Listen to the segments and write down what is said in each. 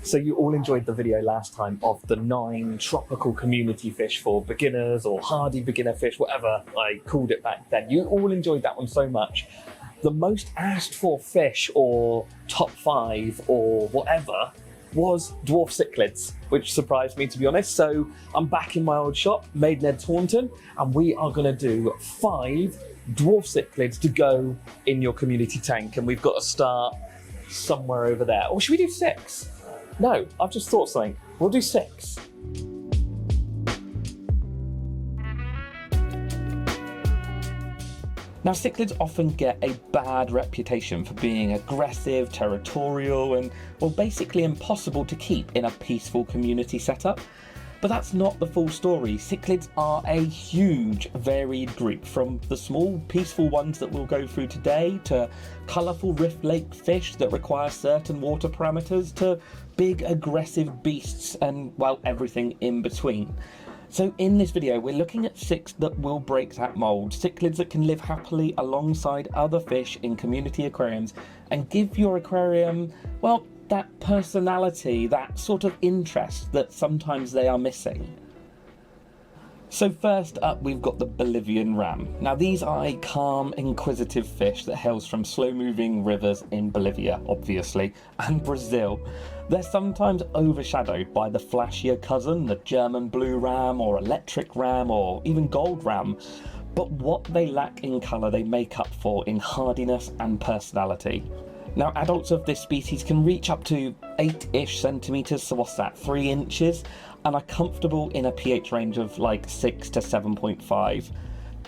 So you all enjoyed the video last time of the 9 tropical community fish for beginners or hardy beginner fish, whatever I called it back then. You all enjoyed that one so much. The most asked for fish or top 5 or whatever was dwarf cichlids, which surprised me, to be honest. So I'm back in my old shop, Maidenhead Taunton, and we are going to do 5 dwarf cichlids to go in your community tank. And we've got to start somewhere over there. Or should we do 6? No, I've just thought something. We'll do 6. Now, cichlids often get a bad reputation for being aggressive, territorial, and, well, basically impossible to keep in a peaceful community setup. But that's not the full story. Cichlids are a huge, varied group, from the small, peaceful ones that we'll go through today, to colourful rift lake fish that require certain water parameters, to big, aggressive beasts, and, well, everything in between. So in this video, we're looking at 6 that will break that mould, cichlids that can live happily alongside other fish in community aquariums and give your aquarium, well, that personality, that sort of interest that sometimes they are missing. So first up, we've got the Bolivian Ram. Now, these are a calm, inquisitive fish that hails from slow-moving rivers in Bolivia, obviously, and Brazil. They're sometimes overshadowed by the flashier cousin, the German blue ram or electric ram or even gold ram. But what they lack in colour, they make up for in hardiness and personality. Now, adults of this species can reach up to 8-ish centimetres, so what's that, 3 inches, and are comfortable in a pH range of like 6 to 7.5.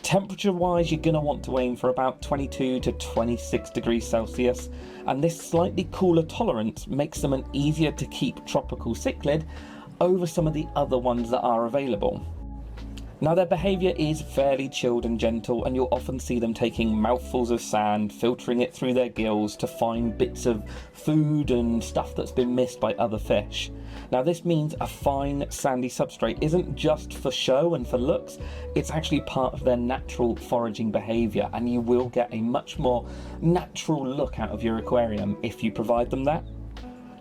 Temperature-wise, you're going to want to aim for about 22 to 26 degrees Celsius, and this slightly cooler tolerance makes them an easier to keep tropical cichlid over some of the other ones that are available. Now, their behaviour is fairly chilled and gentle, and you'll often see them taking mouthfuls of sand, filtering it through their gills to find bits of food and stuff that's been missed by other fish. Now, this means a fine sandy substrate isn't just for show and for looks, it's actually part of their natural foraging behaviour, and you will get a much more natural look out of your aquarium if you provide them that.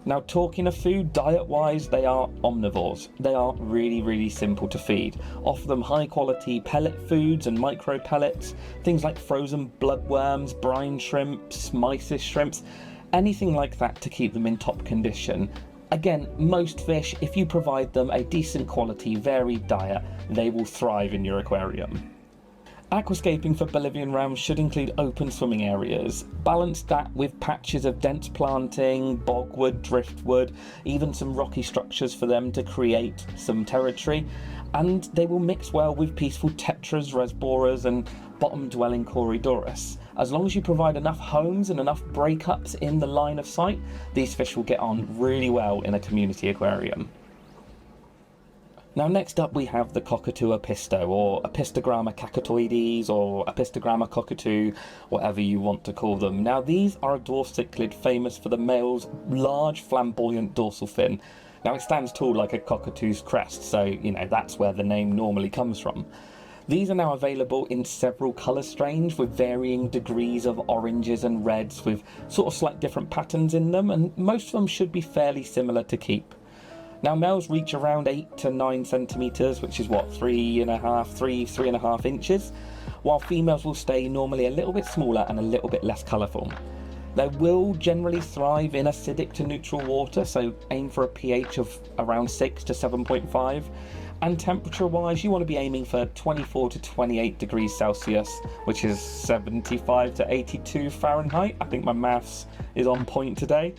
Now, talking of food, diet-wise, they are omnivores. They are really, really simple to feed. Offer them high-quality pellet foods and micro pellets, things like frozen bloodworms, brine shrimps, mysis shrimps, anything like that to keep them in top condition. Again, most fish, if you provide them a decent quality, varied diet, they will thrive in your aquarium. Aquascaping for Bolivian Rams should include open swimming areas. Balance that with patches of dense planting, bogwood, driftwood, even some rocky structures for them to create some territory, and they will mix well with peaceful tetras, resboras, and bottom-dwelling Corydoras. As long as you provide enough homes and enough breakups in the line of sight, these fish will get on really well in a community aquarium. Now, next up we have the Cockatoo Apisto, or Apistogramma cacatuoides, or Apistogramma cockatoo, whatever you want to call them. Now, these are a dwarf cichlid famous for the male's large flamboyant dorsal fin. Now, it stands tall like a cockatoo's crest, so, you know, that's where the name normally comes from. These are now available in several colour strains with varying degrees of oranges and reds with sort of slight different patterns in them, and most of them should be fairly similar to keep. Now, males reach around 8 to 9 centimetres, which is what, 3.5 inches, while females will stay normally a little bit smaller and a little bit less colourful. They will generally thrive in acidic to neutral water, so aim for a pH of around 6 to 7.5. And temperature-wise, you want to be aiming for 24 to 28 degrees Celsius, which is 75 to 82 Fahrenheit. I think my maths is on point today.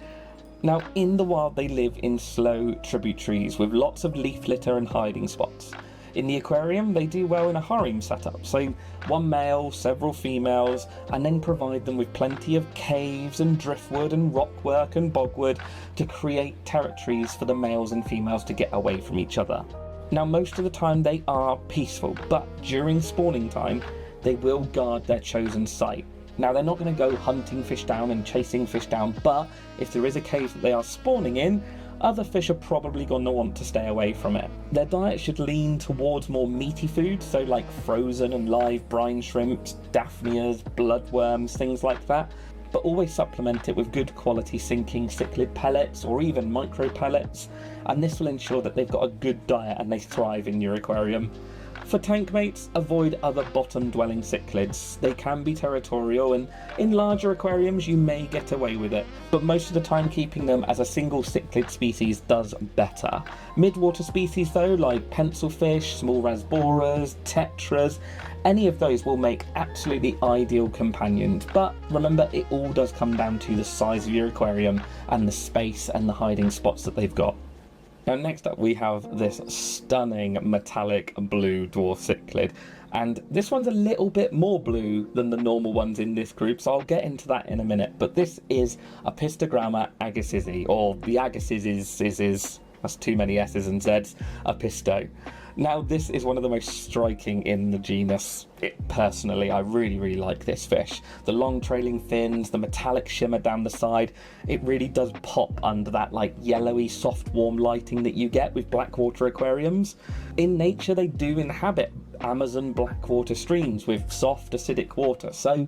Now, in the wild, they live in slow tributaries with lots of leaf litter and hiding spots. In the aquarium, they do well in a harem setup, so one male, several females, and then provide them with plenty of caves and driftwood and rockwork and bogwood to create territories for the males and females to get away from each other. Now, most of the time they are peaceful, but during spawning time, they will guard their chosen site. Now, they're not going to go hunting fish down and chasing fish down, but if there is a cave that they are spawning in, other fish are probably going to want to stay away from it. Their diet should lean towards more meaty food, so like frozen and live brine shrimps, daphnias, bloodworms, things like that. but always supplement it with good quality sinking cichlid pellets or even micro pellets, and this will ensure that they've got a good diet and they thrive in your aquarium. For tank mates, avoid other bottom-dwelling cichlids. They can be territorial, and in larger aquariums you may get away with it, but most of the time keeping them as a single cichlid species does better. Mid-water species though, like pencilfish, small rasboras, tetras, any of those will make absolutely ideal companions, but remember, it all does come down to the size of your aquarium and the space and the hiding spots that they've got. Now next up we have this stunning metallic blue dwarf cichlid, and this one's a little bit more blue than the normal ones in this group, so I'll get into that in a minute, but this is Apistogramma agassizii, or the agassizii, that's too many S's and Z's, Apisto. Now this is one of the most striking in the genus. Personally, I really like this fish. The long trailing fins, the metallic shimmer down the side, it really does pop under that like yellowy soft warm lighting that you get with blackwater aquariums. In nature they do inhabit Amazon blackwater streams with soft acidic water, so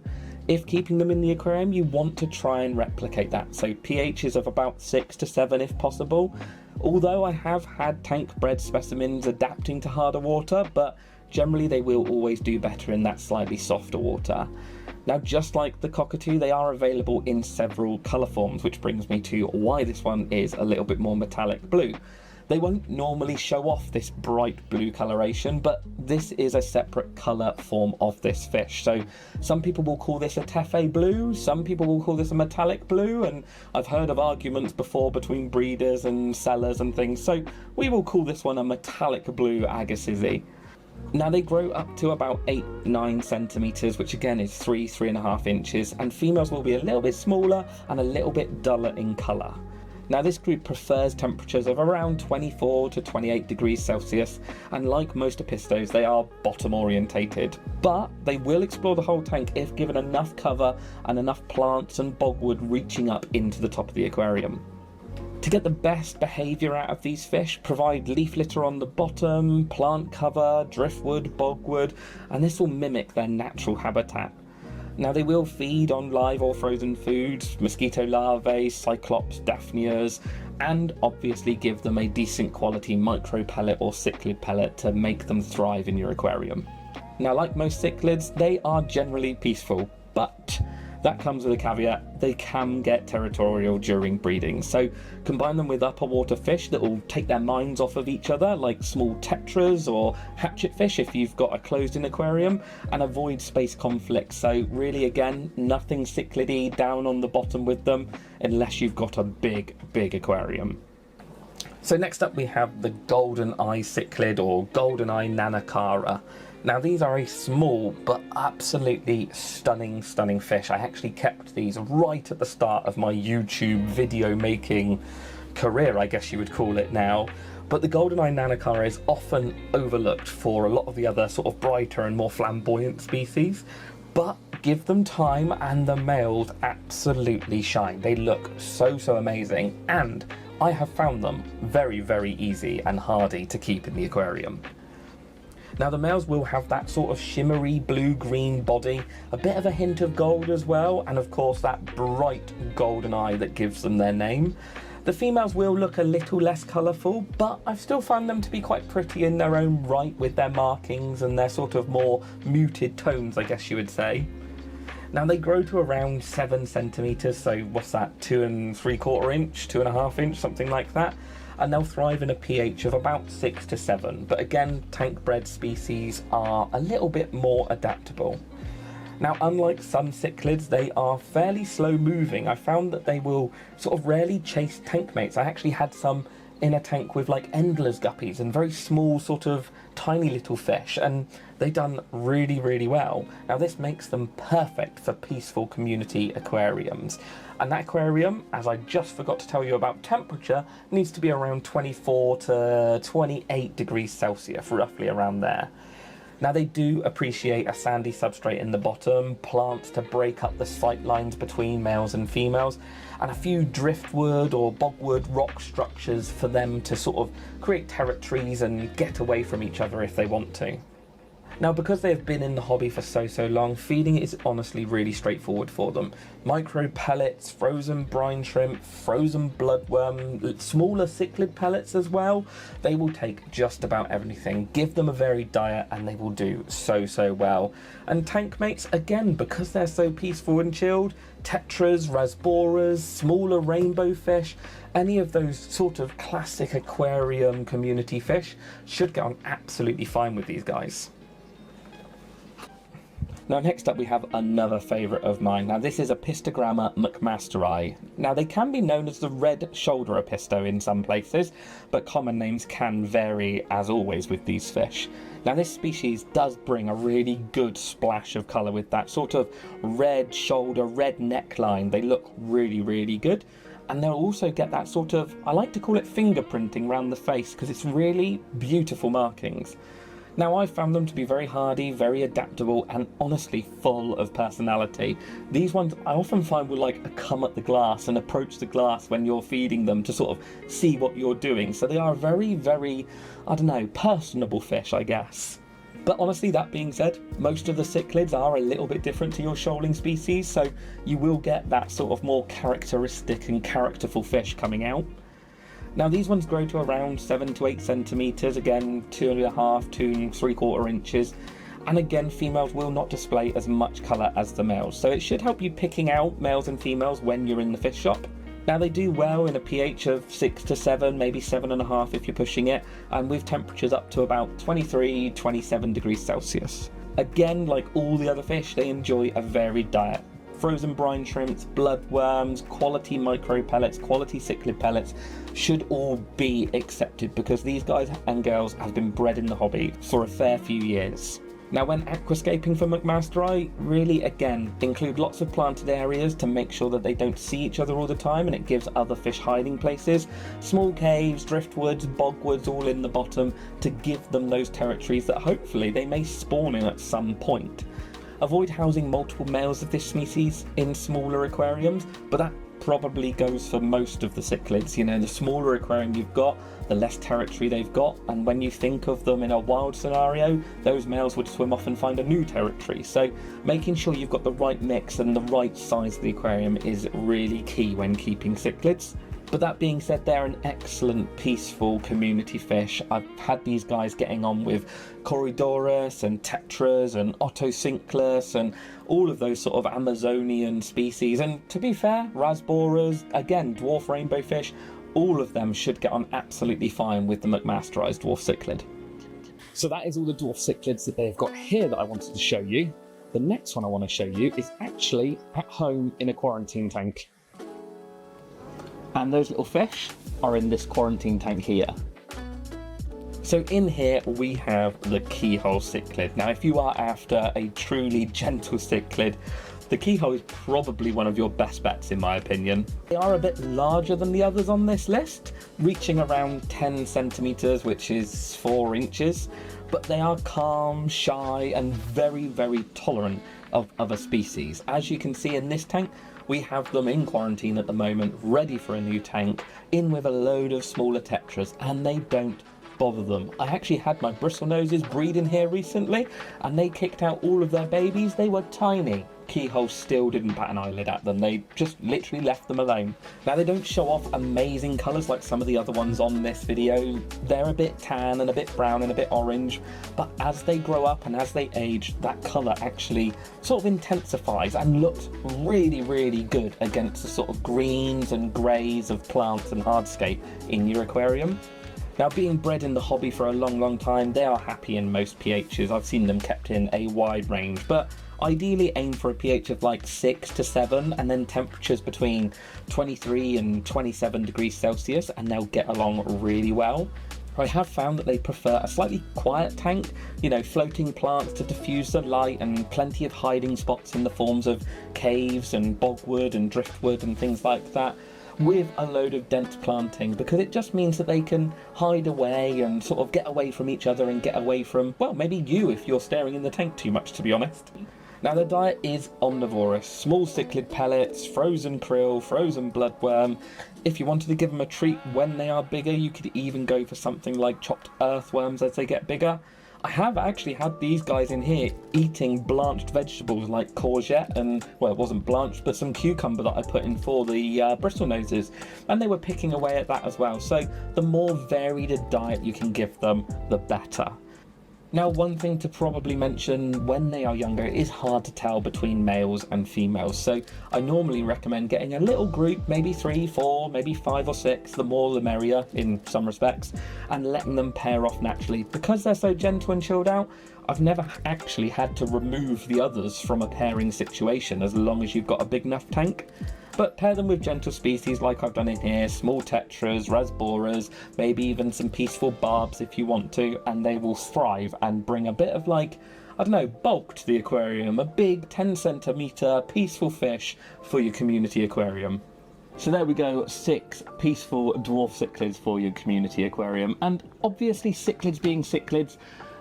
if keeping them in the aquarium you want to try and replicate that, so pHs of about 6 to 7 if possible. Although I have had tank bred specimens adapting to harder water, but generally they will always do better in that slightly softer water. Now just like the Cockatoo, they are available in several colour forms, which brings me to why this one is a little bit more metallic blue. They won't normally show off this bright blue coloration, but this is a separate colour form of this fish. So some people will call this a tefe blue, some people will call this a metallic blue, and I've heard of arguments before between breeders and sellers and things, so we will call this one a metallic blue agassizii. Now they grow up to about 8-9 centimetres, which again is 3-3.5 inches, and females will be a little bit smaller and a little bit duller in colour. Now this group prefers temperatures of around 24 to 28 degrees Celsius, and like most apistos they are bottom orientated, but they will explore the whole tank if given enough cover and enough plants and bogwood reaching up into the top of the aquarium. To get the best behaviour out of these fish, provide leaf litter on the bottom, plant cover, driftwood, bogwood, and this will mimic their natural habitat. Now they will feed on live or frozen foods, mosquito larvae, cyclops, daphnias, and obviously give them a decent quality micro pellet or cichlid pellet to make them thrive in your aquarium. Now like most cichlids, they are generally peaceful, but that comes with a caveat, they can get territorial during breeding, so combine them with upper water fish that will take their minds off of each other, like small tetras or hatchetfish if you've got a closed-in aquarium, and avoid space conflicts. So really again, nothing cichlidy down on the bottom with them unless you've got a big aquarium. So next up we have the golden eye cichlid, or golden eye Nannacara. Now these are a small but absolutely stunning fish. I actually kept these right at the start of my YouTube video making career, I guess you would call it now. But the golden eye Nannacara is often overlooked for a lot of the other sort of brighter and more flamboyant species. But give them time and the males absolutely shine. They look so amazing, and I have found them very easy and hardy to keep in the aquarium. Now the males will have that sort of shimmery blue-green body, a bit of a hint of gold as well, and of course that bright golden eye that gives them their name. The females will look a little less colourful, but I've still found them to be quite pretty in their own right with their markings and their sort of more muted tones, I guess you would say. Now they grow to around 7 centimetres, so what's that, 2 3/4 inch, 2.5 inch, something like that. And they'll thrive in a pH of about 6 to 7, but again, tank-bred species are a little bit more adaptable. Now, unlike some cichlids, they are fairly slow-moving. I found that they will sort of rarely chase tank mates. I actually had some in a tank with like endless guppies and very small sort of tiny little fish, and they done really well. Now this makes them perfect for peaceful community aquariums, and that aquarium, as I just forgot to tell you about temperature, needs to be around 24 to 28 degrees Celsius, roughly around there. Now they do appreciate a sandy substrate in the bottom, plants to break up the sight lines between males and females, and a few driftwood or bogwood rock structures for them to sort of create territories and get away from each other if they want to. Now, because they have been in the hobby for so long, feeding is honestly really straightforward for them. Micro pellets, frozen brine shrimp, frozen bloodworm, smaller cichlid pellets as well. They will take just about everything. Give them a varied diet and they will do so well. And tank mates, again, because they're so peaceful and chilled, tetras, rasboras, smaller rainbow fish, any of those sort of classic aquarium community fish should get on absolutely fine with these guys. Now next up we have another favourite of mine. Now this is Apistogramma macmasteri. Now they can be known as the red shoulder apisto in some places, but common names can vary as always with these fish. Now this species does bring a really good splash of colour with that sort of red shoulder, red neckline. They look really good. And they'll also get that sort of, I like to call it fingerprinting around the face because it's really beautiful markings. Now I've found them to be very hardy, very adaptable and honestly full of personality. These ones I often find will like come at the glass and approach the glass when you're feeding them to sort of see what you're doing. So they are very, I don't know, personable fish, I guess. But honestly, that being said, most of the cichlids are a little bit different to your shoaling species, so you will get that sort of more characteristic and characterful fish coming out. Now these ones grow to around 7 to 8 centimetres, again 2.5 to 3/4 inches, and again females will not display as much colour as the males, so it should help you picking out males and females when you're in the fish shop. Now they do well in a pH of 6 to 7, maybe 7.5 if you're pushing it, and with temperatures up to about 23-27 degrees Celsius. Again, like all the other fish, they enjoy a varied diet. Frozen brine shrimps, bloodworms, quality micro pellets, quality cichlid pellets should all be accepted because these guys and girls have been bred in the hobby for a fair few years. Now when aquascaping for macmasteri, really again include lots of planted areas to make sure that they don't see each other all the time and it gives other fish hiding places. Small caves, driftwoods, bogwoods all in the bottom to give them those territories that hopefully they may spawn in at some point. Avoid housing multiple males of this species in smaller aquariums, but that probably goes for most of the cichlids. You know, the smaller aquarium you've got, the less territory they've got, and when you think of them in a wild scenario, those males would swim off and find a new territory. So making sure you've got the right mix and the right size of the aquarium is really key when keeping cichlids. But that being said, they're an excellent, peaceful community fish. I've had these guys getting on with Corydoras and Tetras and Ottocinclus and all of those sort of Amazonian species. And to be fair, Rasboras, again, dwarf rainbow fish, all of them should get on absolutely fine with the macmasterized dwarf cichlid. So that is all the dwarf cichlids that they've got here that I wanted to show you. The next one I want to show you is actually at home in a quarantine tank. And those little fish are in this quarantine tank here. So in here we have the Keyhole cichlid. Now if you are after a truly gentle cichlid, the Keyhole is probably one of your best bets in my opinion. They are a bit larger than the others on this list, reaching around 10 centimetres, which is 4 inches, but they are calm, shy and very tolerant of other species. As you can see in this tank, we have them in quarantine at the moment, ready for a new tank, in with a load of smaller tetras, and they don't bother them. I actually had my bristlenoses breed in here recently, and they kicked out all of their babies. They were tiny. Keyhole still didn't bat an eyelid at them. They just literally left them alone. Now they don't show off amazing colours like some of the other ones on this video. They're a bit tan and a bit brown and a bit orange, but as they grow up and as they age, that colour actually sort of intensifies and looks really good against the sort of greens and greys of plants and hardscape in your aquarium. Now, being bred in the hobby for a long time, they are happy in most pHs. I've seen them kept in a wide range, but ideally aim for a pH of like 6 to 7 and then temperatures between 23 and 27 degrees Celsius, and they'll get along really well. I have found that they prefer a slightly quiet tank, you know, floating plants to diffuse the light and plenty of hiding spots in the forms of caves and bogwood and driftwood and things like that, with a load of dense planting, because it just means that they can hide away and sort of get away from each other and get away from, well, maybe you if you're staring in the tank too much, to be honest. Now their diet is omnivorous, small cichlid pellets, frozen krill, frozen bloodworm. If you wanted to give them a treat when they are bigger, you could even go for something like chopped earthworms as they get bigger. I have actually had these guys in here eating blanched vegetables like courgette and, well, it wasn't blanched, but some cucumber that I put in for the bristlenoses, and they were picking away at that as well. So the more varied a diet you can give them, the better. Now, one thing to probably mention, when they are younger, it is hard to tell between males and females. So I normally recommend getting a little group, maybe 3, 4, maybe 5 or 6, the more the merrier in some respects, and letting them pair off naturally. Because they're so gentle and chilled out, I've never actually had to remove the others from a pairing situation, as long as you've got a big enough tank. But pair them with gentle species like I've done in here, small tetras, rasboras, maybe even some peaceful barbs if you want to, and they will thrive and bring a bit of, like, I don't know, bulk to the aquarium, a big 10 centimetre peaceful fish for your community aquarium. So there we go, 6 peaceful dwarf cichlids for your community aquarium. And obviously, cichlids being cichlids,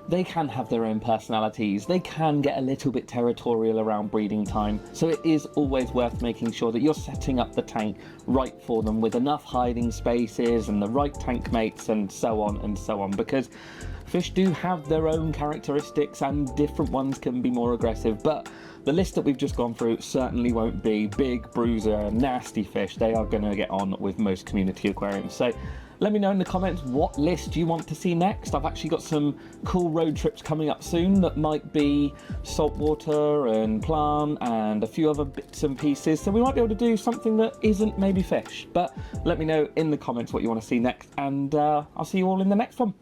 they can have their own personalities, they can get a little bit territorial around breeding time, so it is always worth making sure that you're setting up the tank right for them with enough hiding spaces and the right tank mates and so on, because fish do have their own characteristics and different ones can be more aggressive. But the list that we've just gone through certainly won't be big, bruiser, nasty fish. They are going to get on with most community aquariums. So let me know in the comments what list you want to see next. I've actually got some cool road trips coming up soon that might be saltwater and plant and a few other bits and pieces. So we might be able to do something that isn't maybe fish. But let me know in the comments what you want to see next, and I'll see you all in the next one.